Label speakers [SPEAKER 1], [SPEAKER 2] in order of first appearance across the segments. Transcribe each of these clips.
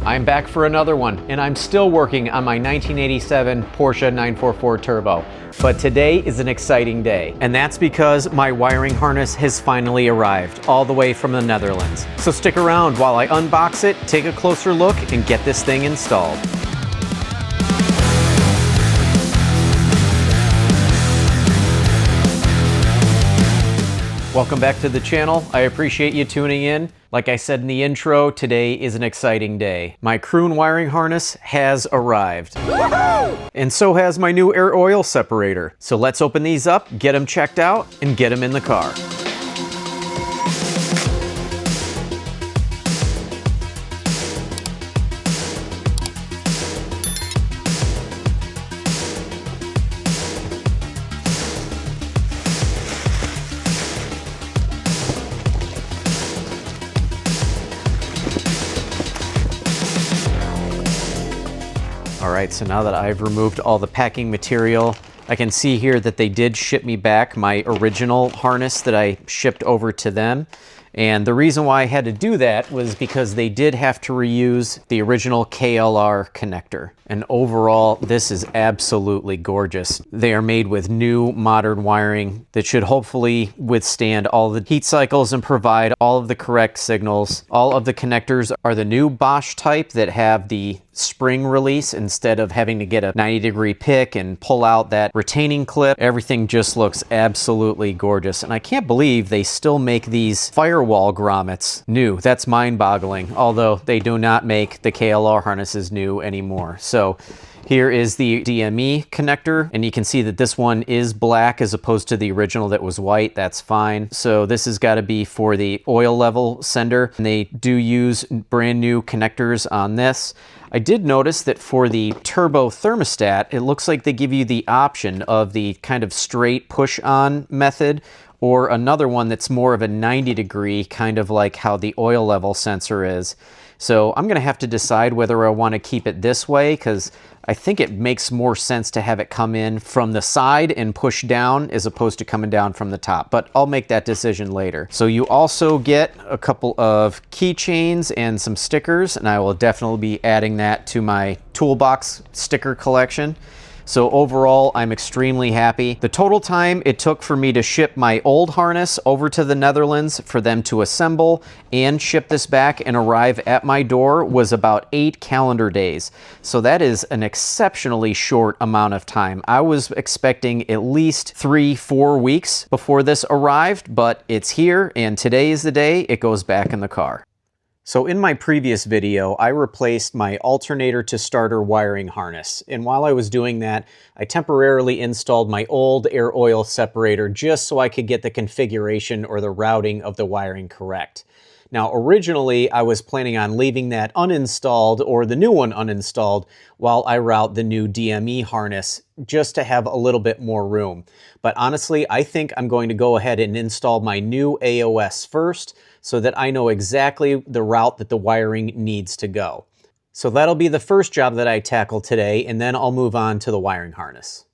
[SPEAKER 1] I'm back for another one, and I'm still working on my 1987 Porsche 944 Turbo. But today is an exciting day, and that's because my wiring harness has finally arrived, all the way from the Netherlands. So stick around while I unbox it, take a closer look, and get this thing installed. Welcome back to the channel. I appreciate you tuning in. Like I said in the intro, today is an exciting day. My Kroon wiring harness has arrived. Woohoo! And so has my new air oil separator. So let's open these up, get them checked out, and get them in the car. All right, so now that I've removed all the packing material, I can see here that they did ship me back my original harness that I shipped over to them. And the reason why I had to do that was because they did have to reuse the original KLR connector. And overall, this is absolutely gorgeous. They are made with new modern wiring that should hopefully withstand all the heat cycles and provide all of the correct signals. All of the connectors are the new Bosch type that have the spring release instead of having to get a 90-degree pick and pull out that retaining clip. Everything just looks absolutely gorgeous. And I can't believe they still make these firewall grommets new. That's mind-boggling, although they do not make the KLR harnesses new anymore. So here is the DME connector, and you can see that this one is black as opposed to the original that was white. That's fine. So this has got to be for the oil level sender, and they do use brand new connectors on this. I did notice that for the turbo thermostat, it looks like they give you the option of the kind of straight push-on method, or another one that's more of a 90-degree, kind of like how the oil level sensor is. So I'm going to have to decide whether I want to keep it this way, because I think it makes more sense to have it come in from the side and push down as opposed to coming down from the top. But I'll make that decision later. So you also get a couple of keychains and some stickers, and I will definitely be adding that to my toolbox sticker collection. So overall, I'm extremely happy. The total time it took for me to ship my old harness over to the Netherlands for them to assemble and ship this back and arrive at my door was about 8 calendar days. So that is an exceptionally short amount of time. I was expecting at least 3-4 weeks before this arrived, but it's here, and today is the day it goes back in the car. So in my previous video, I replaced my alternator to starter wiring harness. And while I was doing that, I temporarily installed my old air oil separator just so I could get the configuration or the routing of the wiring correct. Now, originally, I was planning on leaving that uninstalled or the new one uninstalled while I route the new DME harness just to have a little bit more room. But honestly, I think I'm going to go ahead and install my new AOS first so that I know exactly the route that the wiring needs to go. So that'll be the first job that I tackle today, and then I'll move on to the wiring harness.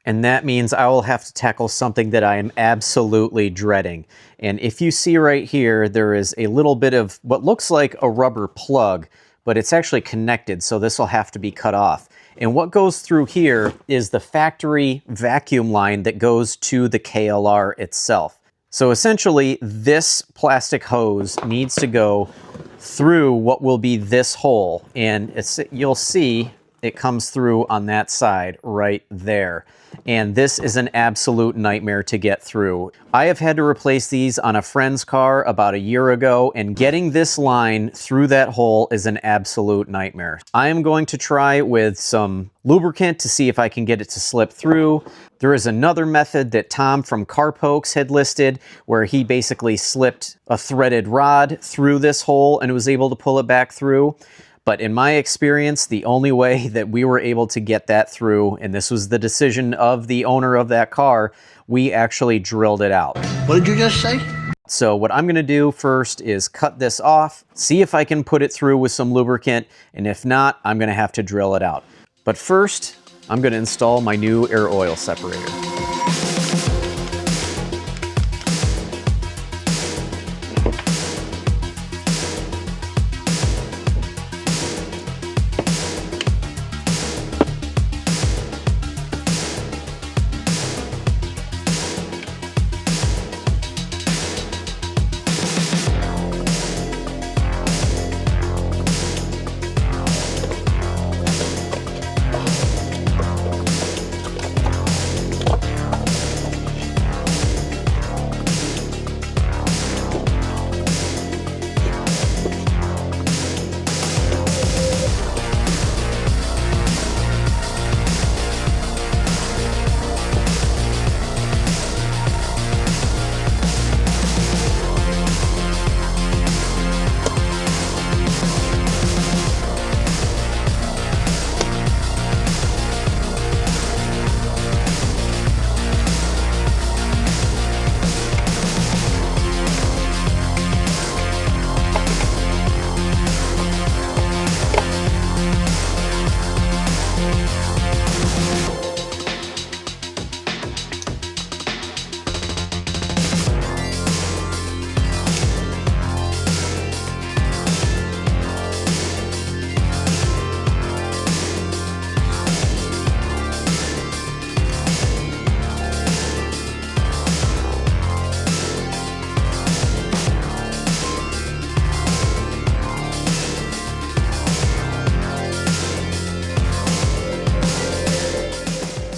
[SPEAKER 1] And that means I will have to tackle something that I am absolutely dreading. And if you see right here, there is a little bit of what looks like a rubber plug, but it's actually connected, so this will have to be cut off. And what goes through here is the factory vacuum line that goes to the KLR itself. So essentially, this plastic hose needs to go through what will be this hole, and you'll see it comes through on that side right there. And this is an absolute nightmare to get through. I have had to replace these on a friend's car about a year ago, and getting this line through that hole is an absolute nightmare. I am going to try with some lubricant to see if I can get it to slip through. There is another method that Tom from Car Pokes had listed where he basically slipped a threaded rod through this hole and was able to pull it back through. But in my experience, the only way that we were able to get that through, and this was the decision of the owner of that car, we actually drilled it out.
[SPEAKER 2] What did you just say?
[SPEAKER 1] So what I'm gonna do first is cut this off, see if I can put it through with some lubricant, and if not, I'm gonna have to drill it out. But first, I'm gonna install my new air oil separator.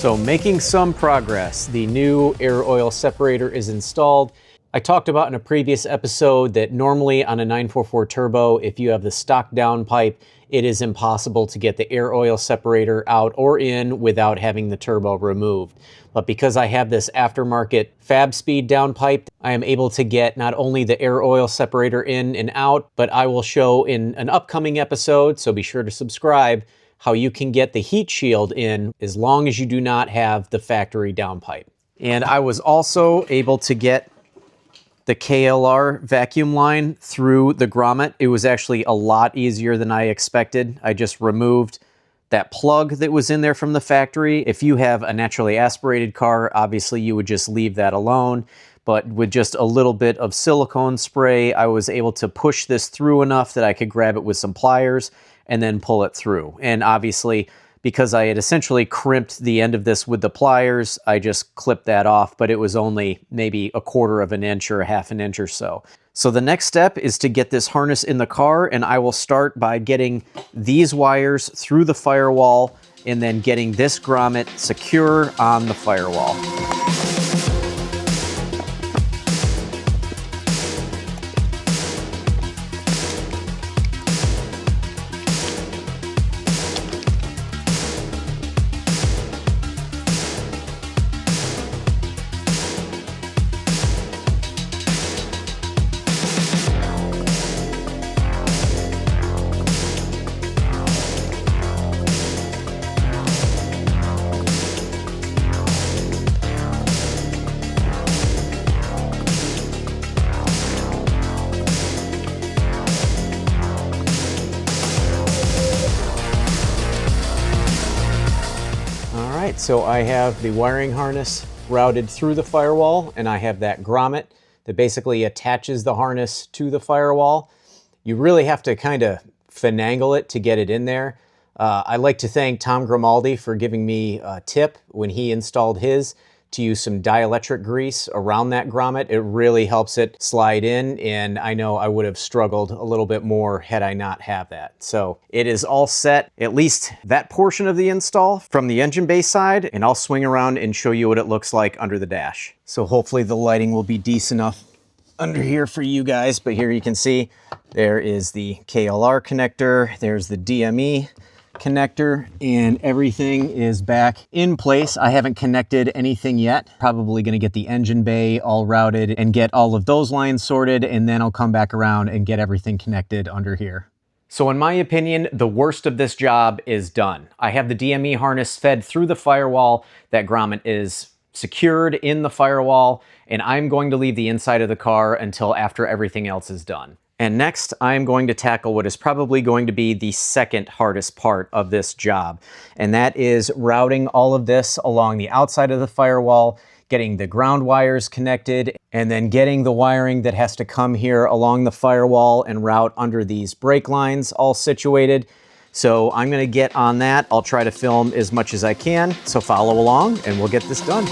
[SPEAKER 1] So making some progress. The new air oil separator is installed. I talked about in a previous episode that normally on a 944 turbo, if you have the stock downpipe, it is impossible to get the air oil separator out or in without having the turbo removed. But because I have this aftermarket Fab Speed downpipe, I am able to get not only the air oil separator in and out, but I will show in an upcoming episode, so be sure to subscribe, how you can get the heat shield in as long as you do not have the factory downpipe. And I was also able to get the KLR vacuum line through the grommet. It was actually a lot easier than I expected. I just removed that plug that was in there from the factory. If you have a naturally aspirated car, obviously you would just leave that alone. But with just a little bit of silicone spray, I was able to push this through enough that I could grab it with some pliers and then pull it through. And obviously, because I had essentially crimped the end of this with the pliers, I just clipped that off, but it was only maybe 1/4 of an inch or 1/2 an inch or so. So the next step is to get this harness in the car, and I will start by getting these wires through the firewall and then getting this grommet secure on the firewall. So I have the wiring harness routed through the firewall, and I have that grommet that basically attaches the harness to the firewall. You really have to kind of finagle it to get it in there. I like to thank Tom Grimaldi for giving me a tip when he installed his to use some dielectric grease around that grommet. It really helps it slide in, and I know I would have struggled a little bit more had I not have that. So it is all set, at least that portion of the install from the engine bay side, and I'll swing around and show you what it looks like under the dash. So hopefully the lighting will be decent enough under here for you guys, but here you can see there is the KLR connector, there's the DME connector, and everything is back in place. I haven't connected anything yet. Probably going to get the engine bay all routed and get all of those lines sorted, and then I'll come back around and get everything connected under here. So in my opinion, the worst of this job is done. I have the DME harness fed through the firewall. That grommet is secured in the firewall, and I'm going to leave the inside of the car until after everything else is done. And next, I'm going to tackle what is probably going to be the second hardest part of this job. And that is routing all of this along the outside of the firewall, getting the ground wires connected, and then getting the wiring that has to come here along the firewall and route under these brake lines all situated. So I'm going to get on that. I'll try to film as much as I can. So follow along and we'll get this done.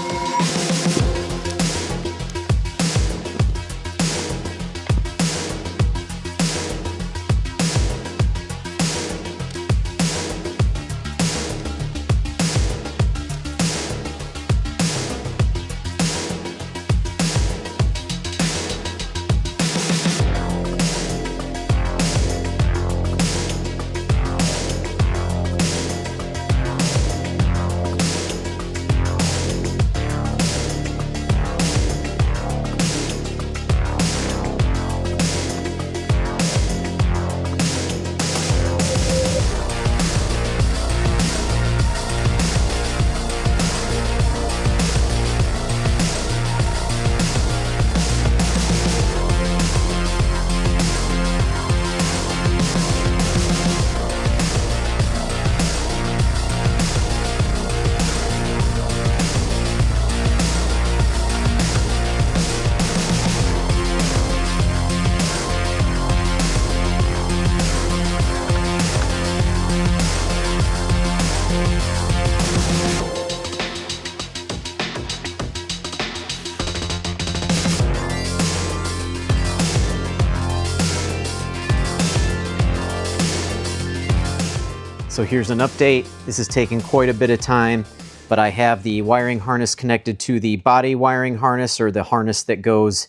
[SPEAKER 1] So here's an update. This has taken quite a bit of time. but I have the wiring harness connected to the body wiring harness, or the harness that goes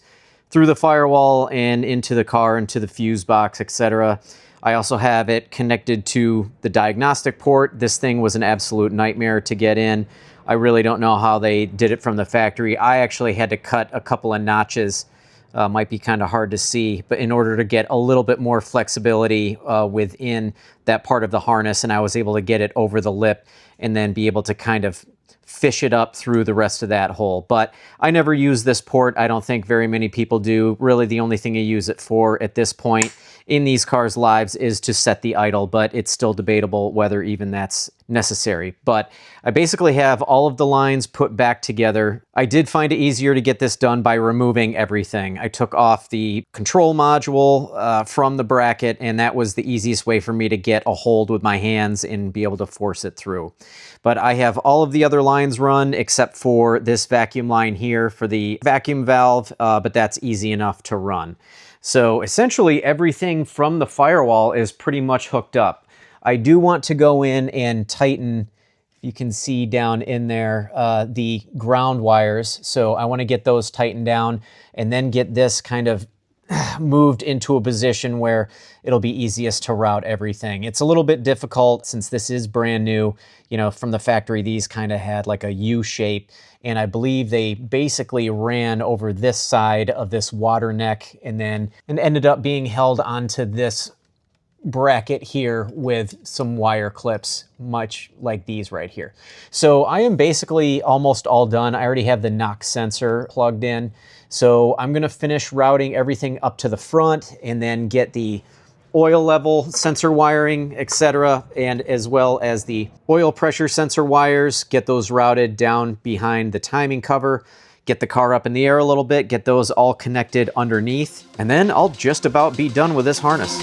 [SPEAKER 1] through the firewall and into the car, into the fuse box, etc. I also have it connected to the diagnostic port. This thing was an absolute nightmare to get in. I really don't know how they did it from the factory. I actually had to cut a couple of notches. Might be kind of hard to see, but in order to get a little bit more flexibility within that part of the harness, and I was able to get it over the lip and then be able to kind of fish it up through the rest of that hole. But I never use this port. I don't think very many people do. Really, the only thing you use it for at this point in these cars' lives is to set the idle, but it's still debatable whether even that's necessary. But I basically have all of the lines put back together. I did find it easier to get this done by removing everything. I took off the control module from the bracket, and that was the easiest way for me to get a hold with my hands and be able to force it through. But I have all of the other lines run except for this vacuum line here for the vacuum valve, but that's easy enough to run. So essentially everything from the firewall is pretty much hooked up. I do want to go in and tighten, you can see down in there, the ground wires. So I want to get those tightened down and then get this kind of moved into a position where it'll be easiest to route everything. It's a little bit difficult since this is brand new. You know, from the factory, these kind of had like a U shape, and I believe they basically ran over this side of this water neck and ended up being held onto this bracket here with some wire clips, much like these right here. So I am basically almost all done. I already have the knock sensor plugged in. So I'm gonna finish routing everything up to the front and then get the oil level sensor wiring, etc., and as well as the oil pressure sensor wires, get those routed down behind the timing cover, get the car up in the air a little bit, get those all connected underneath, and then I'll just about be done with this harness.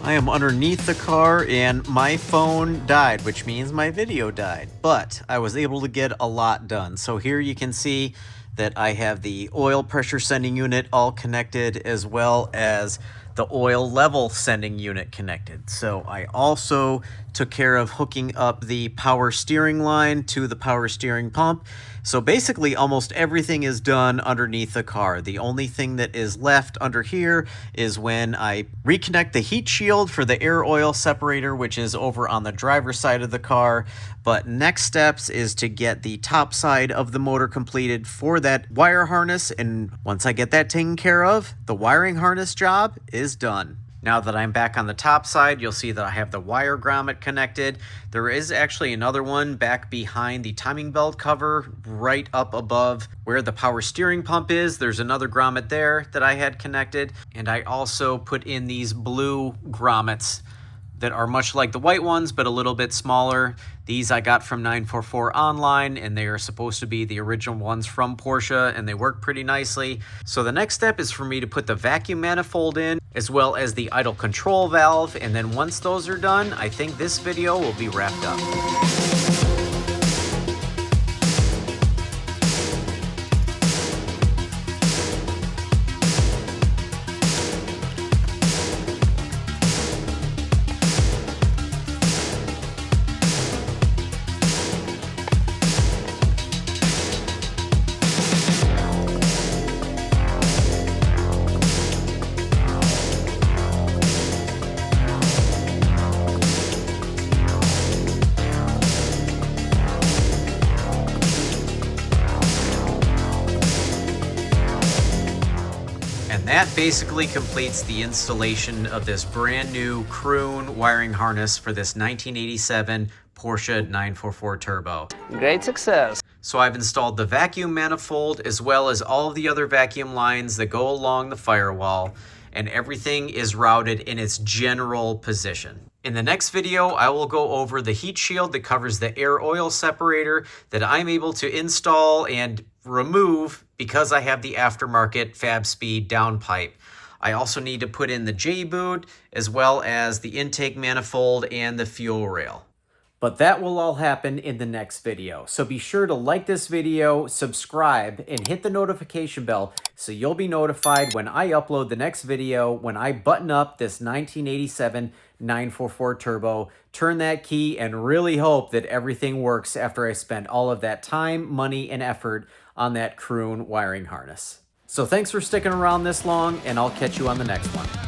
[SPEAKER 1] I am underneath the car and my phone died, which means my video died, but I was able to get a lot done. So here you can see that I have the oil pressure sending unit all connected, as well as the oil level sending unit connected. So I also took care of hooking up the power steering line to the power steering pump. So basically almost everything is done underneath the car. The only thing that is left under here is when I reconnect the heat shield for the air oil separator, which is over on the driver's side of the car. But next steps is to get the top side of the motor completed for that wire harness. And once I get that taken care of, the wiring harness job is done. Now that I'm back on the top side, you'll see that I have the wire grommet connected. There is actually another one back behind the timing belt cover, right up above where the power steering pump is. There's another grommet there that I had connected. And I also put in these blue grommets that are much like the white ones, but a little bit smaller. These I got from 944 online, and they are supposed to be the original ones from Porsche, and they work pretty nicely. So the next step is for me to put the vacuum manifold in, as well as the idle control valve, and then once those are done, I think this video will be wrapped up. That basically completes the installation of this brand new Kroon wiring harness for this 1987 Porsche 944 Turbo.
[SPEAKER 2] Great success.
[SPEAKER 1] So I've installed the vacuum manifold as well as all of the other vacuum lines that go along the firewall, and everything is routed in its general position. In the next video, I will go over the heat shield that covers the air oil separator that I'm able to install and remove because I have the aftermarket Fab Speed downpipe. I also need to put in the J-boot as well as the intake manifold and the fuel rail. But that will all happen in the next video. So be sure to like this video, subscribe, and hit the notification bell so you'll be notified when I upload the next video, when I button up this 1987 944 Turbo, turn that key, and really hope that everything works after I spend all of that time, money, and effort on that Kroon wiring harness. So thanks for sticking around this long, and I'll catch you on the next one.